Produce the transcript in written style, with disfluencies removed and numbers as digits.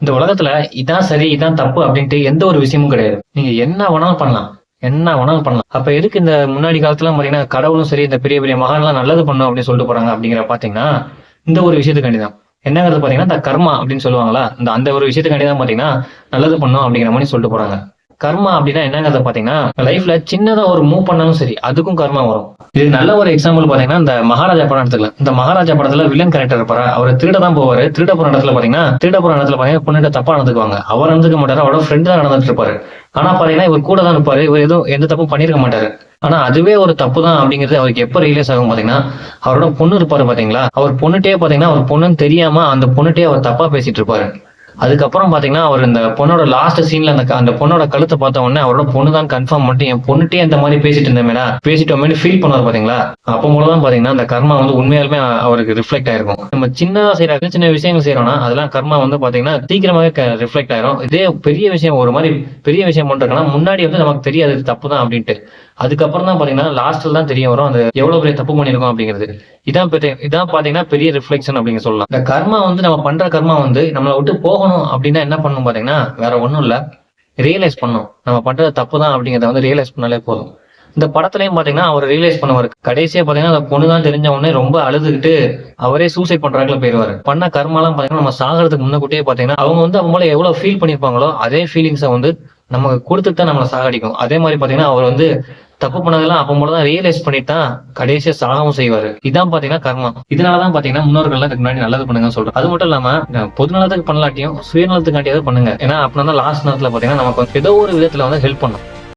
இந்த உலகத்துல இதான் சரி இதான் தப்பு அப்படின்ட்டு எந்த ஒரு விஷயமும் கிடையாது. நீங்க என்ன வேணாலும் பண்ணலாம், என்ன வேணாலும் பண்ணலாம். அப்ப எதுக்கு இந்த முன்னாடி காலத்துல பாத்தீங்கன்னா கடவுளும் சரி இந்த பெரிய பெரிய மகான்லாம் நல்லது பண்ணும் அப்படின்னு சொல்லிட்டு போறாங்க அப்படிங்கிற பாத்தீங்கன்னா இந்த ஒரு விஷயத்துக்காண்டி தான். என்னங்கிறது பாத்தீங்கன்னா இந்த கர்மா அப்படின்னு சொல்லுவாங்களா, அந்த ஒரு விஷயத்துக்காண்டி தான் பாத்தீங்கன்னா நல்லது பண்ணும் அப்படிங்கிற மாதிரி சொல்லிட்டு போறாங்க. கர்மா அப்படின்னா என்னங்கிறத பாத்தீங்கன்னா லைஃப்ல சின்னதா ஒரு மூவ் பண்ணாலும் சரி அதுக்கும் கர்மா வரும். இது நல்ல ஒரு எக்ஸாம்பிள் பாத்தீங்கன்னா இந்த மகாராஜா படம் எடுத்துக்கலாம். இந்த மகாராஜா படத்துல வில்லன் கேரக்டர் இருப்பாரு, அவர் திருட தான் போவாரு. திருட போற இடத்துல பாத்தீங்கன்னா பொண்ணுகிட்ட தப்பா நடந்துக்குவாங்க. அவர் நடந்துக்க மாட்டாரு, அவரோட ஃப்ரெண்ட் தான் நடந்துட்டு இருப்பாரு. ஆனா பாத்தீங்கன்னா இவர் கூட தான் இருப்பாரு, இவர் எதுவும் எந்த தப்பும் பண்ணிருக்க மாட்டாரு. ஆனா அதுவே ஒரு தப்பு தான் அப்படிங்கிறது அவருக்கு எப்ப ரியலைஸ் ஆகும் பாத்தீங்கன்னா, அவரோட பொண்ணு இருப்பாரு பாத்தீங்களா, அவர் பொண்ணுட்டே பாத்தீங்கன்னா அவர் பொண்ணுன்னு தெரியாம அந்த பொண்ணுட்டே அவர் தப்பா பேசிட்டு இருப்பாரு. அதுக்கப்புறம் பாத்தீங்கன்னா அவர் இந்த பொண்ணோட லாஸ்ட் சீன்ல அந்த பொண்ணோட கழுத்தை பார்த்த உடனே அவரோட பொண்ணு தான் கன்ஃபார்ம் பண்ணிட்டு என் பொண்ணுட்டே இந்த மாதிரி பேசிட்டு இருந்தேன் பேசிட்டோமே ஃபீல் பண்ணுவார் பாத்தீங்களா. அப்போ மூலதான் பாத்தீங்கன்னா அந்த கர்மா உண்மையாலுமே அவருக்கு ரிஃப்ளெக்ட் ஆயிருக்கும். நம்ம சின்னதா செய்யற சின்ன சின்ன விஷயங்கள் செய்யறோம்னா அதெல்லாம் கர்மா பாத்தீங்கன்னா சீக்கிரமாவே ரிஃப்ளெக்ட் ஆயிரும். இதே பெரிய விஷயம் ஒரு மாதிரி பெரிய விஷயம் பண்றதுன்னா முன்னாடி நமக்கு தெரியாது தப்பு தான் அப்படின்ட்டு. அதுக்கப்புறம் தான் பாத்தீங்கன்னா லாஸ்ட்ல தான் தெரிய வரும் அது எவ்வளவு பெரிய தப்பு பண்ணிருக்கோம் அப்படிங்கிறது. இதான் பாத்தீங்கன்னா பெரிய ரிஃப்ளெக்ஷன் அப்படிங்க சொல்லலாம். இந்த கர்மா நம்ம பண்ற கர்மா நம்மளை விட்டு போகணும் அப்படின்னா என்ன பண்ணணும் பாத்தீங்கன்னா வேற ஒண்ணும் இல்ல, ரியலைஸ் பண்ணும். நம்ம பண்றது தப்பு தான் அப்படிங்கறத ரியலைஸ் பண்ணாலே போதும். இந்த படத்துலயும் பாத்தீங்கன்னா அவர் ரியலைஸ் பண்ணுவாரு. கடைசியா பாத்தீங்கன்னா அந்த பொண்ணுதான் தெரிஞ்ச உடனே ரொம்ப அழுதுகிட்டு அவரே சூசைட் பண்றாங்கள போயிருவாரு. பண்ண கர்மாலாம் பாத்தீங்கன்னா நம்ம சாகிறதுக்கு முன்னக்கூட்டியே பாத்தீங்கன்னா அவங்க அவங்க மேல எவ்வளவு ஃபீல் பண்ணிருப்பாங்களோ அதே ஃபீலிங்ஸை நமக்கு கொடுத்துட்டு தான் நம்மளை சாகடிக்கும். அதே மாதிரி பாத்தீங்கன்னா அவர் தப்பு பண்ணதெல்லாம் அப்ப மட்டும் தான் ரியலைஸ் பண்ணிட்டா கடைசியா சாகவும் செய்வாரு. இதான் பாத்தீங்கன்னா கர்மா. இதனாலதான் பாத்தீங்கன்னா முன்னோர்கள் இதுக்கு முன்னாடி நல்லது பண்ணுங்க சொல்றோம். அது மட்டும் இல்லாம பொது நலத்துக்கு பண்ணலாட்டியும் சுயநலத்துக்காண்டியாவது பண்ணுங்க. ஏன்னா அப்படின்னா லாஸ்ட் நேரத்துல பாத்தீங்கன்னா நமக்கு ஏதோ ஒரு விதத்துல ஹெல்ப் பண்ணும்.